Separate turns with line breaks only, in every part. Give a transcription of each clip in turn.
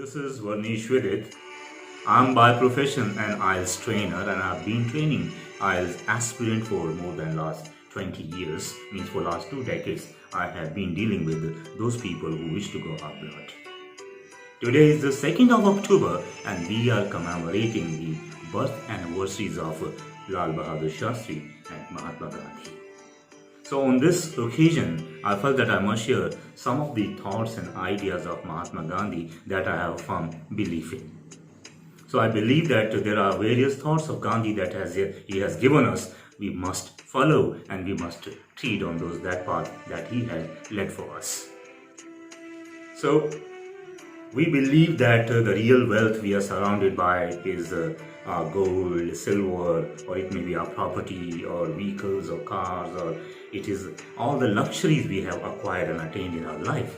This is Varnish Vidit. I'm by profession an IELTS trainer and I've been training IELTS aspirant for more than last 20 years. Means for last 2 decades I have been dealing with those people who wish to go abroad. Today is the 2nd of October and we are commemorating the birth anniversaries of Lal Bahadur Shastri and Mahatma Gandhi. So on this occasion, I felt that I must share some of the thoughts and ideas of Mahatma Gandhi that I have found belief in. So I believe that there are various thoughts of Gandhi that he has given us. We must follow and we must tread on that path that he has led for us. So we believe that the real wealth we are surrounded by is our gold, silver, or it may be our property or vehicles or cars, or it is all the luxuries we have acquired and attained in our life.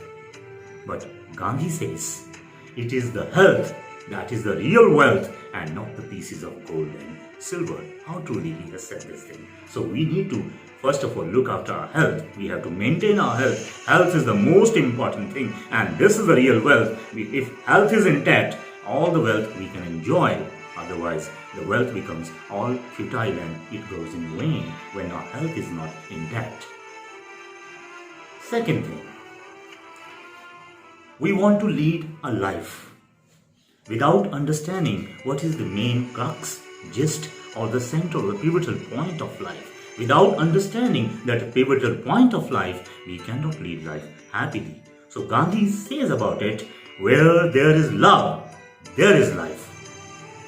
But Gandhi says it is the health that is the real wealth and not the pieces of gold and silver. How truly he has said this thing. So we need to first of all look after our health. We have to maintain our health. Health is the most important thing and this is the real wealth. If health is intact, all the wealth we can enjoy. Otherwise, the wealth becomes all futile and it goes in vain when our health is not intact. Second thing, we want to lead a life without understanding what is the main crux, gist, or the central or pivotal point of life. Without understanding that pivotal point of life, we cannot lead life happily. So Gandhi says about it, where there is love, there is life.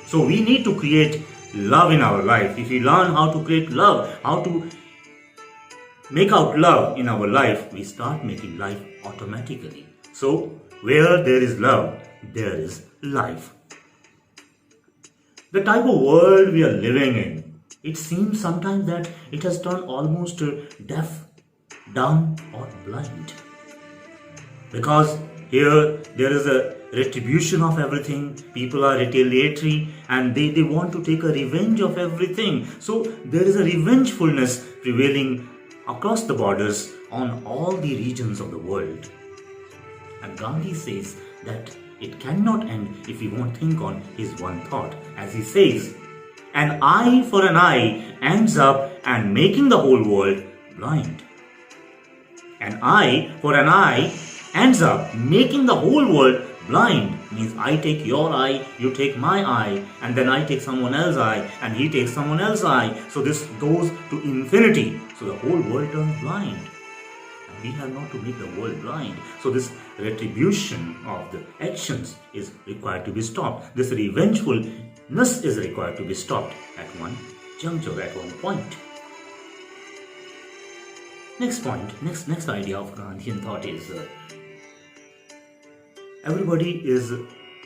So we need to create love in our life. If we learn how to create love, how to make out love in our life, we start making life automatically. So where there is love, there is life. The type of world we are living in, it seems sometimes that it has turned almost deaf, dumb or blind. Because here there is a retribution of everything, people are retaliatory and they want to take a revenge of everything. So there is a revengefulness prevailing across the borders on all the regions of the world. And Gandhi says that it cannot end if we won't think on his one thought. As he says, an eye for an eye ends up and making the whole world blind. An eye for an eye ends up making the whole world blind. Means I take your eye, you take my eye, and then I take someone else's eye, and he takes someone else's eye. So this goes to infinity. So the whole world turns blind. And we have not to make the world blind. So this retribution of the actions is required to be stopped. This revengefulness is required to be stopped at one juncture, at one point. Next point, next idea of Gandhian thought is everybody is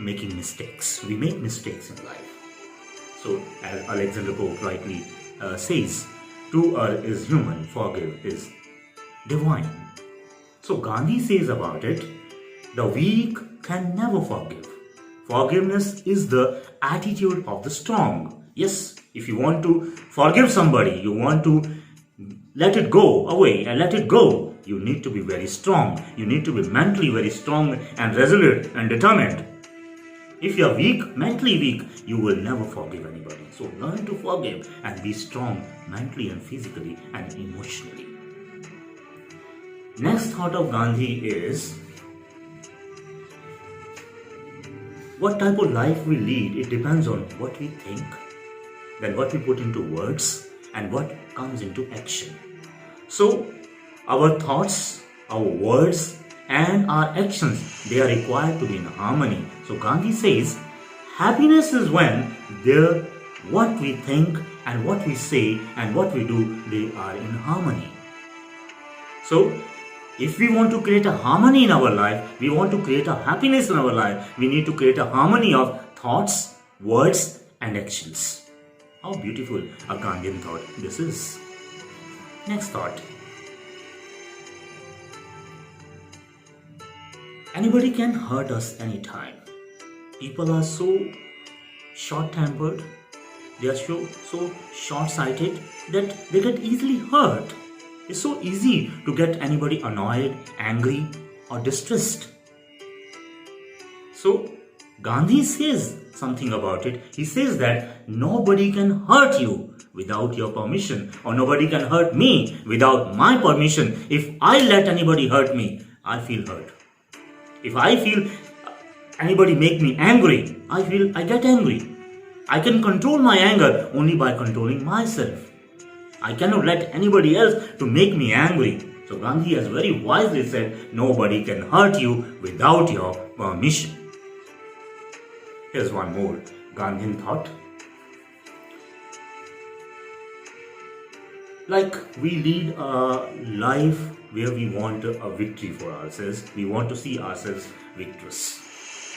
making mistakes. We make mistakes in life. So as Alexander Pope rightly says, to err is human, forgive is divine. So Gandhi says about it, the weak can never forgive. Forgiveness is the attitude of the strong. Yes, if you want to forgive somebody, you want to let it go away and let it go, you need to be very strong. You need to be mentally very strong and resolute and determined. If you are weak, mentally weak, you will never forgive anybody. So learn to forgive and be strong mentally and physically and emotionally. Next thought of Gandhi is, what type of life we lead, it depends on what we think, then what we put into words, and what comes into action. So our thoughts, our words, and our actions, they are required to be in harmony. So Gandhi says, happiness is when what we think and what we say and what we do, they are in harmony. So if we want to create a harmony in our life, we want to create a happiness in our life, we need to create a harmony of thoughts, words, and actions. How beautiful a Gandhian thought this is. Next thought. Anybody can hurt us anytime. People are so short-tempered, they are so short-sighted that they get easily hurt. It's so easy to get anybody annoyed, angry, or distressed. So Gandhi says something about it. He says that nobody can hurt you without your permission, or nobody can hurt me without my permission. If I let anybody hurt me, I feel hurt. If I feel anybody make me angry, I get angry. I can control my anger only by controlling myself. I cannot let anybody else to make me angry. So Gandhi has very wisely said, nobody can hurt you without your permission. Here's one more Gandhian thought. Like, we lead a life where we want a victory for ourselves. We want to see ourselves victorious.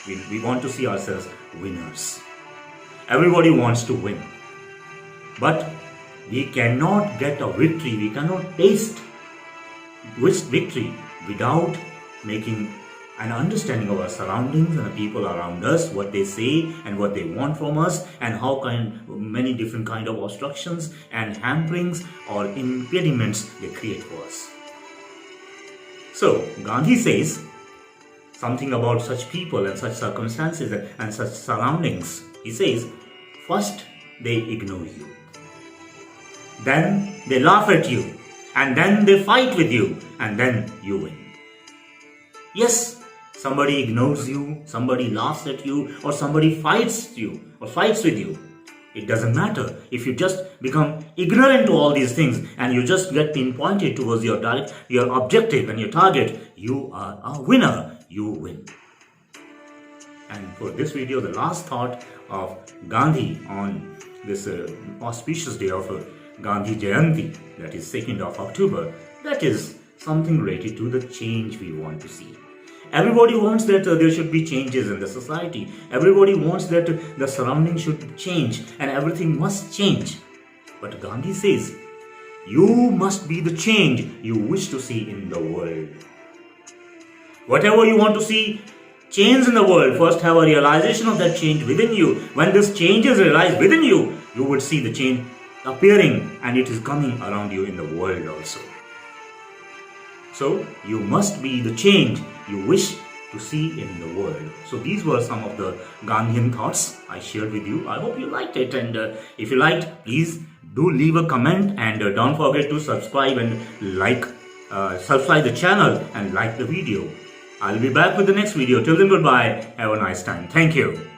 We want to see ourselves winners. Everybody wants to win. But we cannot get a victory, we cannot taste victory without making an understanding of our surroundings and the people around us, what they say and what they want from us, and how many different kind of obstructions and hamperings or impediments they create for us. So Gandhi says something about such people and such circumstances and such surroundings. He says, first they ignore you, then they laugh at you, and then they fight with you, and then you win. Yes, somebody ignores you, somebody laughs at you, or somebody fights you or fights with you. It doesn't matter. If you just become ignorant to all these things and you just get pinpointed towards your objective and your target, you are a winner. You win. And for this video, the last thought of Gandhi on this auspicious day of Gandhi Jayanti, that is 2nd of October, that is something related to the change we want to see. Everybody wants that there should be changes in the society. Everybody wants that the surroundings should change and everything must change. But Gandhi says, you must be the change you wish to see in the world. Whatever you want to see change in the world, first have a realization of that change within you. When this change is realized within you, you will see the change appearing and it is coming around you in the world also. So you must be the change you wish to see in the world. So these were some of the Gandhian thoughts I shared with you. I hope you liked it, and if you liked, please do leave a comment, and don't forget to subscribe and subscribe the channel and like the video. I'll be back with the next video. Till then, goodbye. Have a nice time. Thank you.